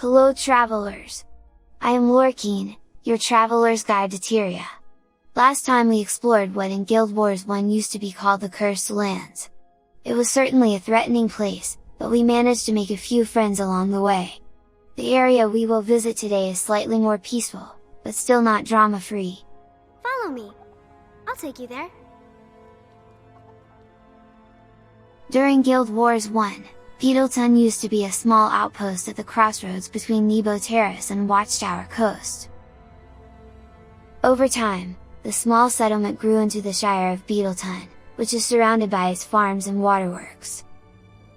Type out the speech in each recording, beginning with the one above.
Hello travelers! I am Lorekeen, your traveler's guide to Tyria. Last time we explored what in Guild Wars 1 used to be called the Cursed Lands. It was certainly a threatening place, but we managed to make a few friends along the way. The area we will visit today is slightly more peaceful, but still not drama-free. Follow me. I'll take you there. During Guild Wars 1, Beetletun used to be a small outpost at the crossroads between Nebo Terrace and Watchtower Coast. Over time, the small settlement grew into the Shire of Beetletun, which is surrounded by its farms and waterworks.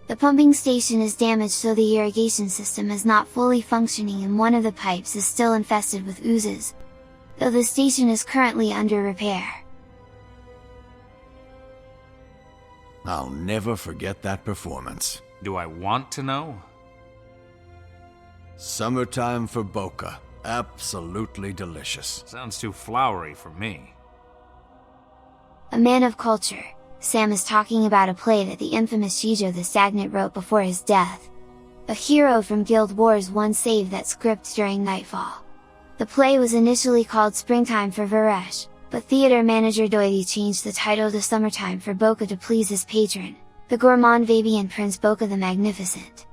The pumping station is damaged, so the irrigation system is not fully functioning and one of the pipes is still infested with oozes, though the station is currently under repair. I'll never forget that performance. Do I want to know? Summertime for Boca. Absolutely delicious. Sounds too flowery for me. A man of culture, Sam is talking about a play that the infamous Shijo the Stagnant wrote before his death. A hero from Guild Wars 1 saved that script during Nightfall. The play was initially called Springtime for Varesh, but theater manager Doity changed the title to Summertime for Boca to please his patron, the gourmand Fabian Prince Boca the Magnificent.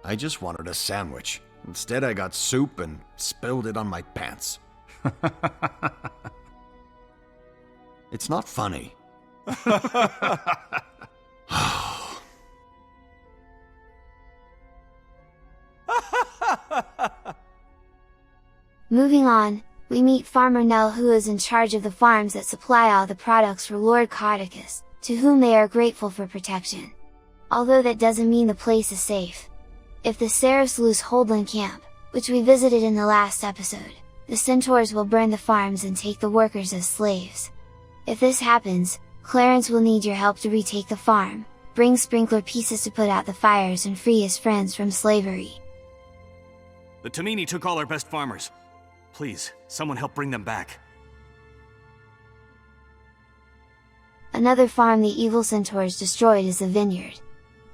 I just wanted a sandwich. Instead I got soup and spilled it on my pants. It's not funny. Moving on, we meet Farmer Nell, who is in charge of the farms that supply all the products for Lord Caudecus, to whom they are grateful for protection. Although that doesn't mean the place is safe. If the Seraphs lose Holdland Camp, which we visited in the last episode, the centaurs will burn the farms and take the workers as slaves. If this happens, Clarence will need your help to retake the farm, bring sprinkler pieces to put out the fires and free his friends from slavery. The Tonini took all our best farmers. Please, someone help bring them back. Another farm the evil centaurs destroyed is the Vineyard.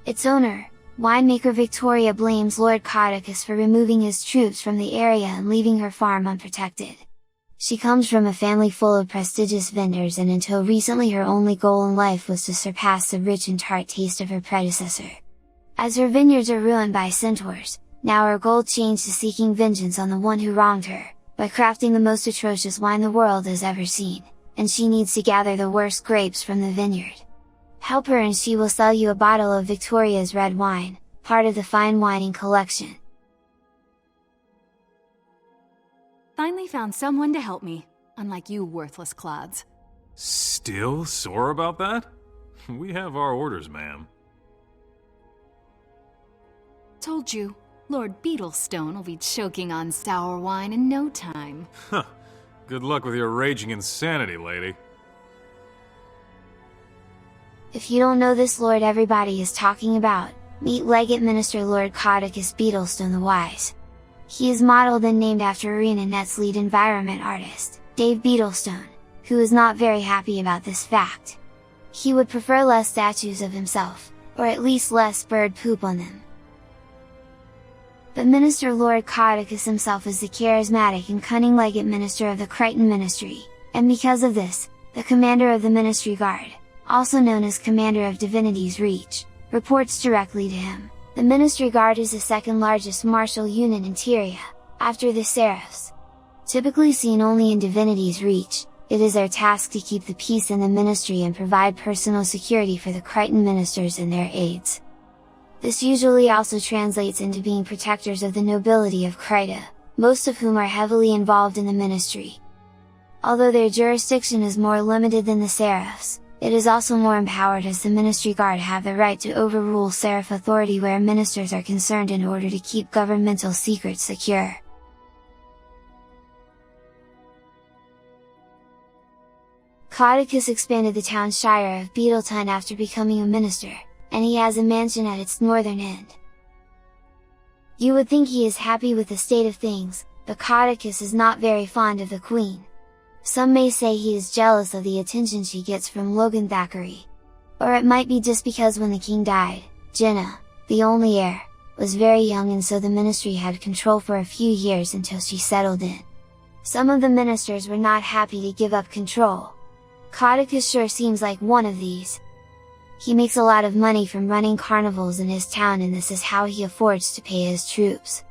Its owner, winemaker Victoria, blames Lord Caudecus for removing his troops from the area and leaving her farm unprotected. She comes from a family full of prestigious vendors, and until recently her only goal in life was to surpass the rich and tart taste of her predecessor. As her vineyards are ruined by centaurs, now her goal changed to seeking vengeance on the one who wronged her, by crafting the most atrocious wine the world has ever seen, and she needs to gather the worst grapes from the vineyard. Help her and she will sell you a bottle of Victoria's red wine, part of the fine whining collection. Finally found someone to help me, unlike you worthless clods. Still sore about that? We have our orders, ma'am. Told you, Lord Beetlestone will be choking on sour wine in no time. Huh. Good luck with your raging insanity, lady. If you don't know this lord everybody is talking about, meet Legate Minister Lord Caudecus Beetlestone the Wise. He is modeled and named after ArenaNet's lead environment artist, Dave Beetlestone, who is not very happy about this fact. He would prefer less statues of himself, or at least less bird poop on them. But Minister Lord Caudecus himself is the charismatic and cunning Legate Minister of the Crichton Ministry, and because of this, the commander of the Ministry Guard, also known as Commander of Divinity's Reach, reports directly to him. The Ministry Guard is the second largest martial unit in Tyria, after the Seraphs. Typically seen only in Divinity's Reach, it is their task to keep the peace in the Ministry and provide personal security for the Crichton ministers and their aides. This usually also translates into being protectors of the nobility of Kryta, most of whom are heavily involved in the Ministry. Although their jurisdiction is more limited than the Seraphs, it is also more empowered, as the Ministry Guard have the right to overrule Seraph authority where ministers are concerned in order to keep governmental secrets secure. Caudecus expanded the town Shire of Beetletun after becoming a minister, and he has a mansion at its northern end. You would think he is happy with the state of things, but Caudecus is not very fond of the Queen. Some may say he is jealous of the attention she gets from Logan Thackeray. Or it might be just because when the king died, Jenna, the only heir, was very young, and so the ministry had control for a few years until she settled in. Some of the ministers were not happy to give up control. Caudecus sure seems like one of these. He makes a lot of money from running carnivals in his town, and this is how he affords to pay his troops.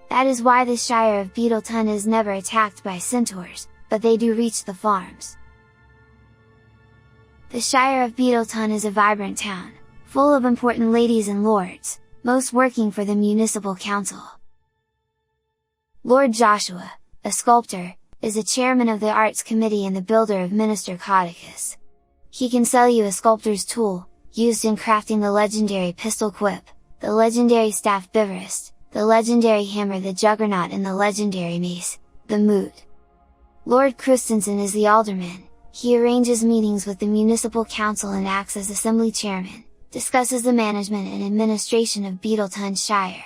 That is why the Shire of Beetletun is never attacked by centaurs, but they do reach the farms. The Shire of Beetletun is a vibrant town, full of important ladies and lords, most working for the municipal council. Lord Joshua, a sculptor, is a chairman of the arts committee and the builder of Minister Caudecus. He can sell you a sculptor's tool, used in crafting the legendary pistol quip, the legendary staff bivarist, the legendary hammer the juggernaut, and the legendary mace, the moot. Lord Christensen is the alderman. He arranges meetings with the municipal council and acts as assembly chairman, discusses the management and administration of Beetletun Shire.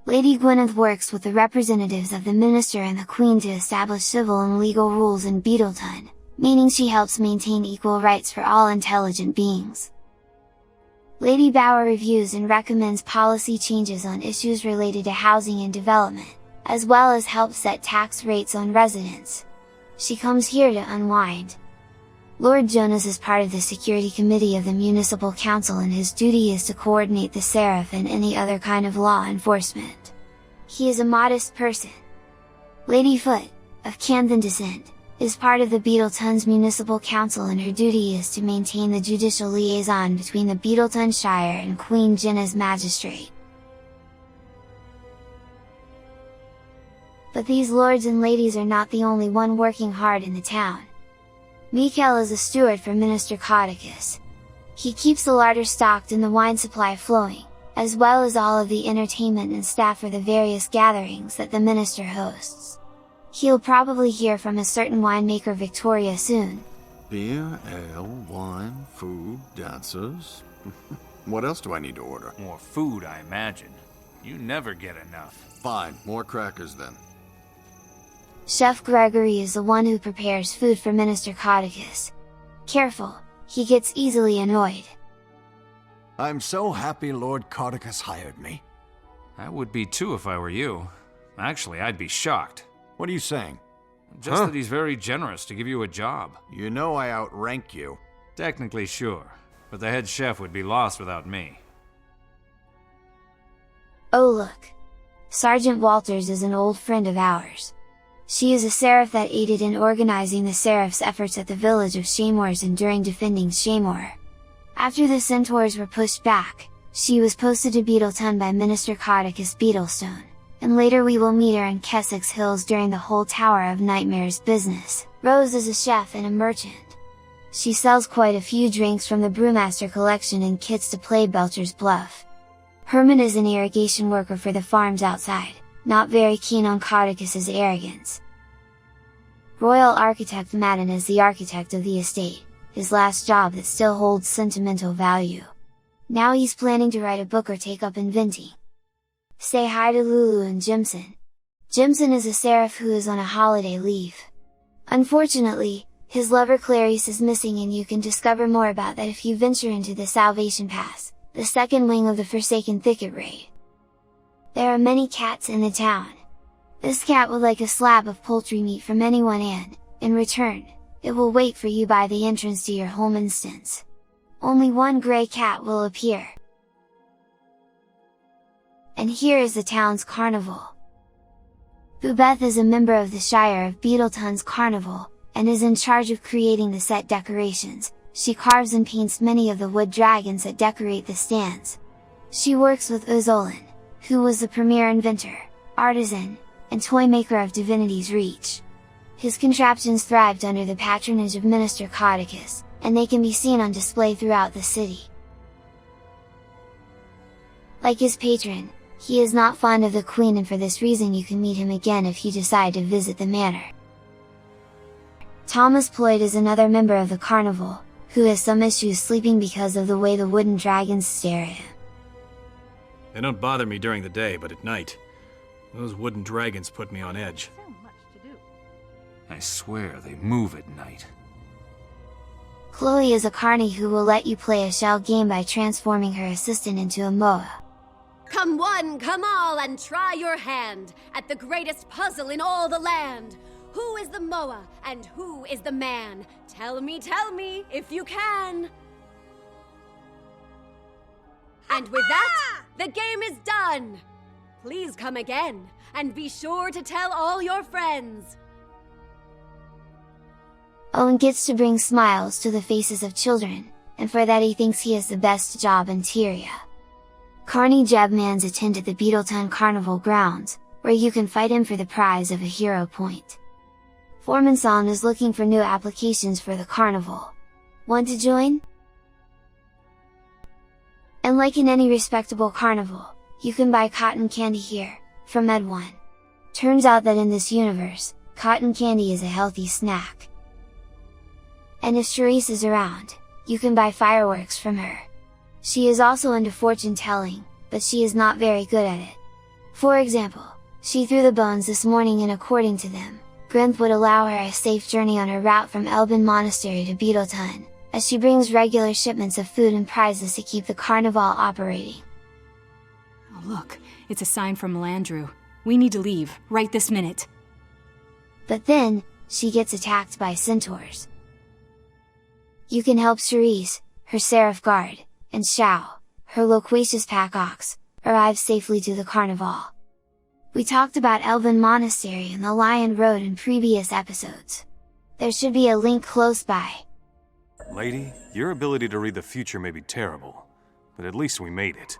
Lady Gwyneth works with the representatives of the minister and the queen to establish civil and legal rules in Beetletun, meaning she helps maintain equal rights for all intelligent beings. Lady Bower reviews and recommends policy changes on issues related to housing and development, as well as help set tax rates on residents. She comes here to unwind. Lord Jonas is part of the security committee of the municipal council, and his duty is to coordinate the sheriff and any other kind of law enforcement. He is a modest person. Lady Foot, of Canthan descent, is part of the Beetletun's municipal council, and her duty is to maintain the judicial liaison between the Beetletun Shire and Queen Jin as magistrate. But these lords and ladies are not the only one working hard in the town. Mikael is a steward for Minister Caudecus. He keeps the larder stocked and the wine supply flowing, as well as all of the entertainment and staff for the various gatherings that the minister hosts. He'll probably hear from a certain winemaker Victoria soon. Beer, ale, wine, food, dancers. What else do I need to order? More food, I imagine. You never get enough. Fine, more crackers then. Chef Gregory is the one who prepares food for Minister Caudecus. Careful, he gets easily annoyed. I'm so happy Lord Caudecus hired me. I would be too if I were you. Actually, I'd be shocked. What are you saying? Just that he's very generous to give you a job. You know I outrank you. Technically, sure. But the head chef would be lost without me. Oh look! Sergeant Walters is an old friend of ours. She is a seraph that aided in organizing the seraph's efforts at the village of Shamors and during defending Shamor. After the centaurs were pushed back, she was posted to Beetletun by Minister Caudecus Beetlestone, and later we will meet her in Kessex Hills during the whole Tower of Nightmares business. Rose is a chef and a merchant. She sells quite a few drinks from the Brewmaster collection and kits to play Belcher's Bluff. Herman is an irrigation worker for the farms outside, not very keen on Caudecus's arrogance. Royal Architect Paden is the architect of the estate, his last job that still holds sentimental value. Now he's planning to write a book or take up inventing. Say hi to Lulu and Jimson. Jimson is a seraph who is on a holiday leave. Unfortunately, his lover Charice is missing, and you can discover more about that if you venture into the Salvation Pass, the second wing of the Forsaken Thicket raid. There are many cats in the town. This cat would like a slab of poultry meat from anyone, and, in return, it will wait for you by the entrance to your home instance. Only one gray cat will appear. And here is the town's carnival. Bubeth is a member of the Shire of Beetletun's Carnival, and is in charge of creating the set decorations. She carves and paints many of the wood dragons that decorate the stands. She works with Uzolin, who was the premier inventor, artisan, and toy maker of Divinity's Reach. His contraptions thrived under the patronage of Minister Caudecus, and they can be seen on display throughout the city. Like his patron, he is not fond of the Queen, and for this reason you can meet him again if you decide to visit the manor. Thomas Ployd is another member of the Carnival, who has some issues sleeping because of the way the wooden dragons stare at him. They don't bother me during the day, but at night, those wooden dragons put me on edge. I swear they move at night. Chloe is a carny who will let you play a shell game by transforming her assistant into a moa. Come one, come all, and try your hand at the greatest puzzle in all the land. Who is the moa, and who is the man? Tell me, if you can. And with that, the game is done. Please come again, and be sure to tell all your friends. Owen gets to bring smiles to the faces of children, and for that he thinks he has the best job in Tyria. Carney Jebman's attended the Beetletun Carnival grounds, where you can fight him for the prize of a hero point. Formanson is looking for new applications for the carnival. Want to join? And like in any respectable carnival, you can buy cotton candy here, from Ed1. Turns out that in this universe, cotton candy is a healthy snack. And if Charice is around, you can buy fireworks from her. She is also into fortune telling, but she is not very good at it. For example, she threw the bones this morning and according to them, Grinth would allow her a safe journey on her route from Elben Monastery to Beetletun, as she brings regular shipments of food and prizes to keep the carnival operating. Oh look, it's a sign from Landrew. We need to leave, right this minute. But then, she gets attacked by centaurs. You can help Charice, her Seraph Guard, and Xiao, her loquacious pack ox, arrive safely to the carnival. We talked about Elven Monastery and the Lion Road in previous episodes. There should be a link close by. Lady, your ability to read the future may be terrible, but at least we made it.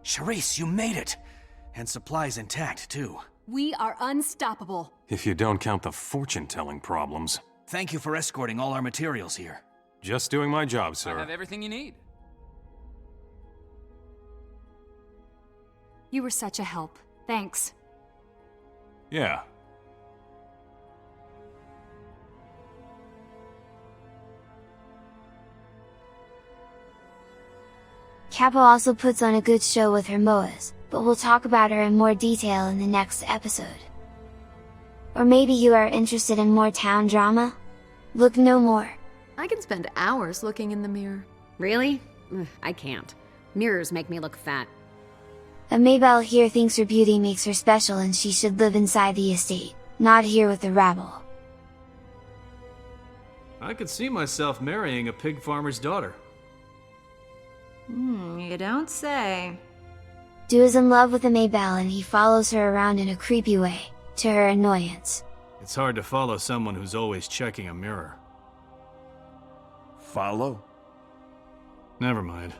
Charice, you made it! And supplies intact, too. We are unstoppable. If you don't count the fortune-telling problems. Thank you for escorting all our materials here. Just doing my job, sir. I have everything you need. You were such a help. Thanks. Yeah. Kappa also puts on a good show with her moas, but we'll talk about her in more detail in the next episode. Or maybe you are interested in more town drama? Look no more. I can spend hours looking in the mirror. Really? I can't. Mirrors make me look fat. A Maybelle here thinks her beauty makes her special and she should live inside the estate, not here with the rabble. I could see myself marrying a pig farmer's daughter. You don't say. Dew is in love with a Maybelle and he follows her around in a creepy way, to her annoyance. It's hard to follow someone who's always checking a mirror. Follow? Never mind.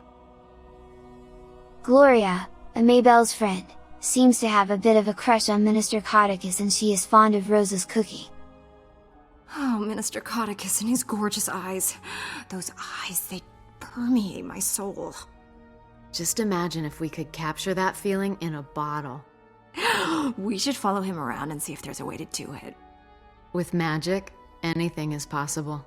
Gloria, a Maybelle's friend, seems to have a bit of a crush on Minister Caudecus and she is fond of Rose's cooking. Oh, Minister Caudecus and his gorgeous eyes. Those eyes, they permeate my soul. Just imagine if we could capture that feeling in a bottle. We should follow him around and see if there's a way to do it. With magic, anything is possible.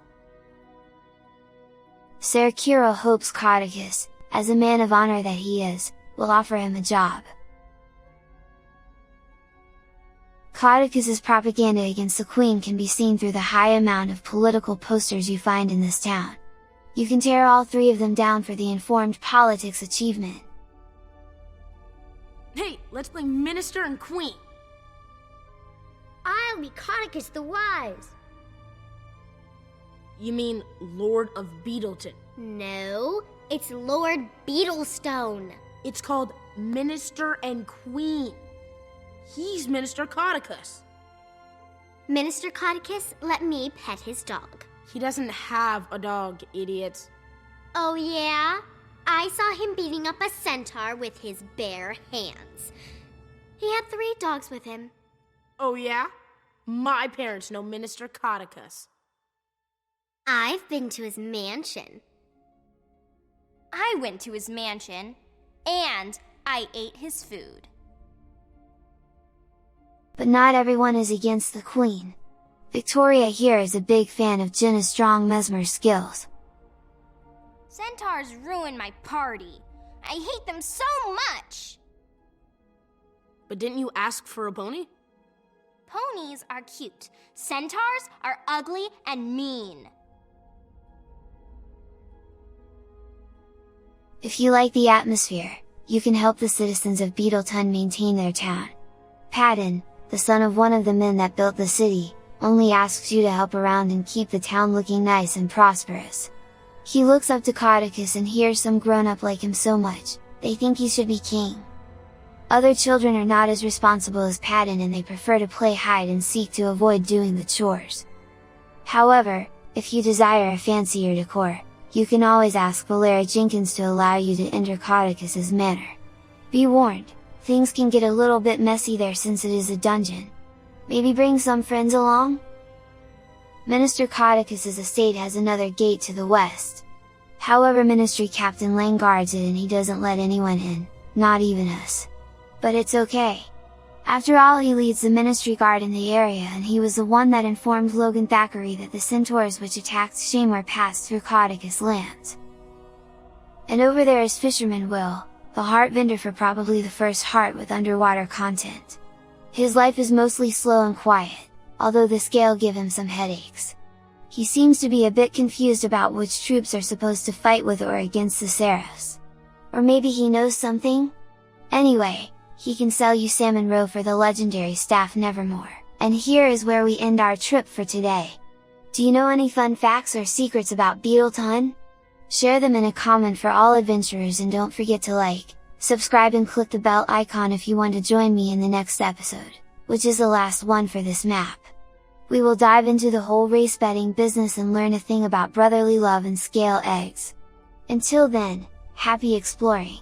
Ser Kiro hopes Caudecus, as a man of honor that he is, will offer him a job. Caudecus's propaganda against the Queen can be seen through the high amount of political posters you find in this town. You can tear all three of them down for the informed politics achievement. Hey, let's play Minister and Queen. I'll be Caudecus the Wise. You mean Lord of Beetleton? No, it's Lord Beetlestone. It's called Minister and Queen. He's Minister Caudecus. Minister Caudecus let me pet his dog. He doesn't have a dog, idiot. Oh yeah? I saw him beating up a centaur with his bare hands. He had 3 dogs with him. Oh yeah? My parents know Minister Caudecus. I've been to his mansion. I went to his mansion, and I ate his food. But not everyone is against the Queen. Victoria here is a big fan of Jenna's strong mesmer skills. Centaurs ruin my party. I hate them so much! But didn't you ask for a pony? Ponies are cute. Centaurs are ugly and mean. If you like the atmosphere, you can help the citizens of Beetletun maintain their town. Paden, the son of one of the men that built the city, only asks you to help around and keep the town looking nice and prosperous. He looks up to Caudecus and hears some grown-up like him so much, they think he should be king. Other children are not as responsible as Paden and they prefer to play hide and seek to avoid doing the chores. However, if you desire a fancier decor, you can always ask Valera Jenkins to allow you to enter Caudecus's manor. Be warned, things can get a little bit messy there since it is a dungeon. Maybe bring some friends along? Minister Caudecus's estate has another gate to the west. However, Ministry Captain Lang guards it and he doesn't let anyone in, not even us. But it's okay. After all, he leads the ministry guard in the area and he was the one that informed Logan Thackeray that the centaurs which attacked Shamor passed through Caudecus lands. And over there is Fisherman Will, the heart vendor for probably the first heart with underwater content. His life is mostly slow and quiet, although the scale give him some headaches. He seems to be a bit confused about which troops are supposed to fight with or against the Seraph. Or maybe he knows something? Anyway, he can sell you salmon roe for the legendary staff Nevermore, and here is where we end our trip for today. Do you know any fun facts or secrets about Beetletun? Share them in a comment for all adventurers and don't forget to like, subscribe and click the bell icon if you want to join me in the next episode, which is the last one for this map. We will dive into the whole race betting business and learn a thing about brotherly love and scale eggs. Until then, happy exploring!